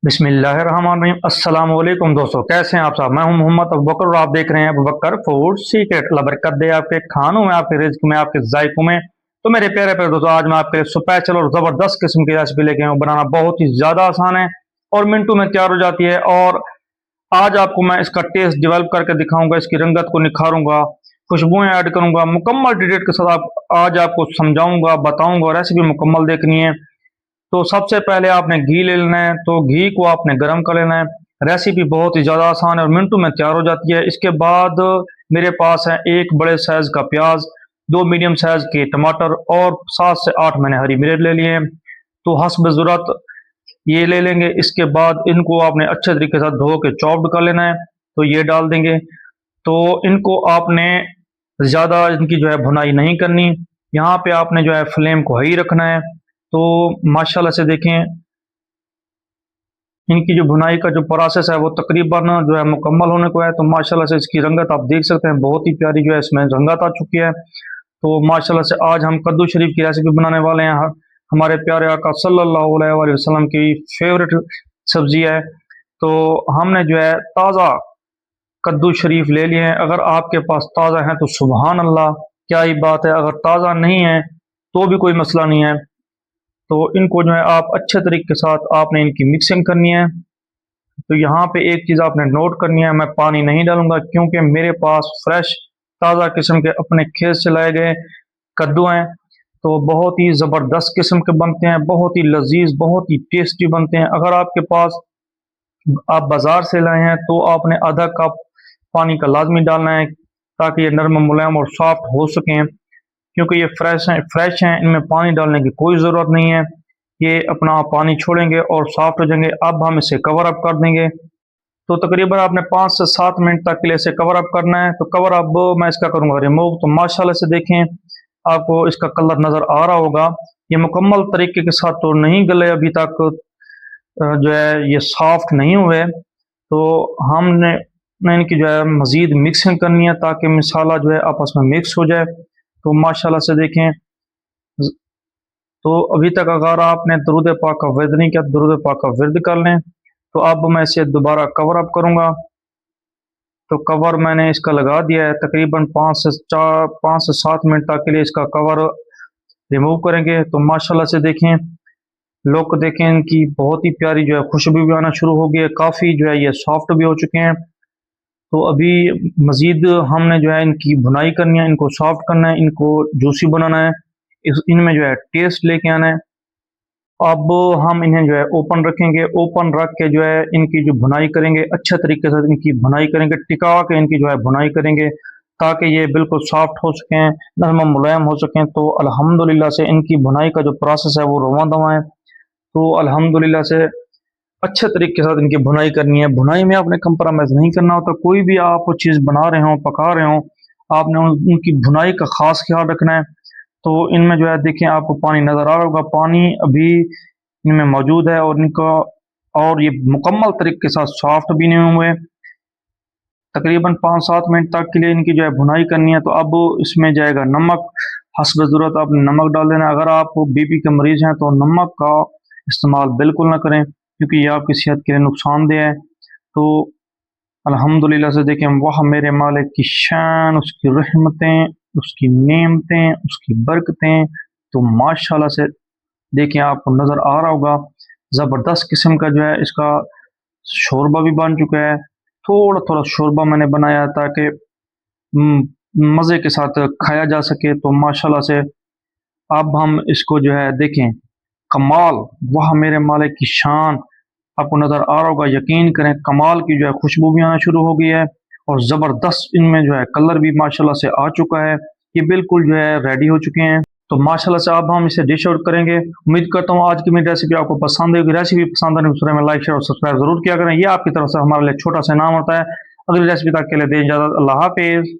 बिस्मिल्लाहिर्रहमानिर्रहीम। अस्सलाम वालेकुम दोस्तों, कैसे हैं आप साहब। मैं हूं मोहम्मद अबू बकर और आप देख रहे हैं अबू बकर फूड सीक्रेट। अल्लाह बरकत दे आपके खानों में, आपके रिज्क में, आपके जायकों में। तो मेरे प्यारे प्यारे दोस्तों, आज मैं आपके लिए स्पेशल और ज़बरदस्त किस्म की रेसिपी लेके आया हूं। बनाना बहुत ही ज़्यादा आसान है और मिनटों में तैयार हो जाती है। और आज आपको मैं इसका टेस्ट डेवलप करके दिखाऊंगा, इसकी रंगत को निखारूंगा, खुशबुएं ऐड करूंगा, मुकम्मल डिटेल के साथ आज आपको समझाऊंगा, बताऊंगा। रेसिपी मुकम्मल देखनी है तो सबसे पहले आपने घी ले लेना है। तो घी को आपने गर्म कर लेना है। रेसिपी बहुत ही ज़्यादा आसान है और मिनटों में तैयार हो जाती है। इसके बाद मेरे पास है एक बड़े साइज़ का प्याज, दो मीडियम साइज़ के टमाटर और 7 से 8 मैंने हरी मिर्च ले लिए हैं। तो हस्ब ज़रूरत ये ले लेंगे। इसके बाद इनको आपने अच्छे तरीके से धो के चॉप्ड कर लेना है। तो ये डाल देंगे। तो इनको आपने ज़्यादा इनकी जो है भुनाई नहीं करनी। यहाँ पे आपने जो है फ्लेम को हाई रखना है। तो माशाल्लाह से देखें, इनकी जो भुनाई का जो प्रोसेस है वो तकरीबन जो है मुकम्मल होने को है। तो माशाल्लाह से इसकी रंगत आप देख सकते हैं, बहुत ही प्यारी जो है इसमें रंगत आ चुकी है। तो माशाल्लाह से आज हम कद्दू शरीफ की रेसिपी बनाने वाले हैं। हमारे प्यारे आका सल्लल्लाहु अलैहि वसल्लम की फेवरेट सब्जी है। तो हमने जो है ताज़ा कद्दू शरीफ ले लिए हैं। अगर आपके पास ताज़ा है तो सुबहान अल्लाह, क्या ही बात है। अगर ताज़ा नहीं है तो भी कोई मसला नहीं है। तो इनको जो है आप अच्छे तरीके के साथ आपने इनकी मिक्सिंग करनी है। तो यहाँ पे एक चीज़ आपने नोट करनी है, मैं पानी नहीं डालूंगा क्योंकि मेरे पास फ्रेश ताज़ा किस्म के अपने खेत से लाए गए कद्दू हैं। तो बहुत ही ज़बरदस्त किस्म के बनते हैं, बहुत ही लजीज, बहुत ही टेस्टी बनते हैं। अगर आपके पास आप बाज़ार से लाए हैं तो आपने आधा कप पानी का लाजमी डालना है ताकि ये नरम मुलायम और सॉफ्ट हो सकें। क्योंकि ये फ्रेश हैं, इनमें पानी डालने की कोई ज़रूरत नहीं है। ये अपना पानी छोड़ेंगे और सॉफ्ट हो जाएंगे। अब हम इसे कवर अप कर देंगे। तो तकरीबन आपने 5 से 7 मिनट तक के लिए इसे कवर अप करना है। तो कवर अप मैं इसका करूँगा रिमूव। तो माशाल्लाह से देखें, आपको इसका कलर नज़र आ रहा होगा। ये मुकम्मल तरीके के साथ तो नहीं गले अभी तक, जो है ये सॉफ्ट नहीं हुए। तो हमने इनकी जो है मज़ीद मिक्सिंग करनी है ताकि मसाला जो है आपस में मिक्स हो जाए। तो माशाल्लाह से देखें, तो अभी तक अगर आपने दरूद पाक का विर्द नहीं किया, दरूद पाक का विर्द कर लें। तो अब मैं इसे दोबारा कवर अप करूँगा। तो कवर मैंने इसका लगा दिया है। तकरीबन 5 से 7 मिनट तक के लिए इसका कवर रिमूव करेंगे। तो माशाल्लाह से देखें, लुक देखें इनकी, बहुत ही प्यारी जो है खुशबू भी आना शुरू हो गई है। काफ़ी जो है ये सॉफ्ट भी हो चुके हैं। तो अभी मज़ीद हमने जो है इनकी भुनाई करनी है, इनको सॉफ्ट करना है, इनको जूसी बनाना है, इनमें जो है टेस्ट लेके आना है। अब हम इन्हें जो है ओपन रखेंगे। ओपन रख के जो है इनकी जो भुनाई करेंगे, अच्छे तरीके से इनकी भुनाई करेंगे, टिका के इनकी जो है भुनाई करेंगे ताकि ये बिल्कुल सॉफ्ट हो सकें, नरम मुलायम हो सकें। तो अल्हम्दुलिल्लाह से इनकी भुनाई का जो प्रोसेस है वो रवां दवां है। तो अल्हम्दुलिल्लाह से अच्छे तरीके के साथ इनकी भुनाई करनी है। भुनाई में आपने कंप्रोमाइज़ नहीं करना होता। कोई भी आप चीज़ बना रहे हो, पका रहे हो, आपने उनकी भुनाई का ख़ास ख्याल रखना है। तो इनमें जो है देखें, आपको पानी नज़र आ रहा होगा, पानी अभी इनमें मौजूद है और इनका और ये मुकम्मल तरीके के साथ सॉफ्ट भी नहीं हुए। तकरीबन 5-7 मिनट तक के लिए इनकी जो है भुनाई करनी है। तो अब इसमें जाएगा नमक। हस्ब ज़रूरत आपने नमक डाल देना है। अगर आप बीपी के मरीज़ हैं तो नमक का इस्तेमाल बिल्कुल ना करें क्योंकि ये आपकी सेहत के लिए नुकसानदेह है। तो अल्हम्दुलिल्लाह से देखें, वह मेरे मालिक की शान, उसकी रहमतें, उसकी नेमतें, उसकी बरकतें। तो माशाल्लाह से देखें, आपको नज़र आ रहा होगा, ज़बरदस्त किस्म का जो है इसका शोरबा भी बन चुका है। थोड़ा थोड़ा शोरबा मैंने बनाया ताकि मज़े के साथ खाया जा सके। तो माशाल्लाह से अब हम इसको जो है देखें, कमाल, वाह मेरे मालिक की शान, आपको नज़र आ रहा होगा। यकीन करें, कमाल की जो है खुशबू भी आना शुरू हो गई है और ज़बरदस्त इनमें जो है कलर भी माशाल्लाह से आ चुका है। ये बिल्कुल जो है रेडी हो चुके हैं। तो माशाल्लाह से अब हम इसे डिश आउट करेंगे। उम्मीद करता हूँ आज की मेरी रेसिपी आपको पसंद होगी। रेसिपी पसंद आने को में लाइक, शेयर और सब्सक्राइब जरूर किया करें। ये आपकी तरफ से हमारे लिए छोटा सा इनाम होता है। अगली रेसिपी तक के लिए दें इजाज़त। अल्लाह हाफिज़।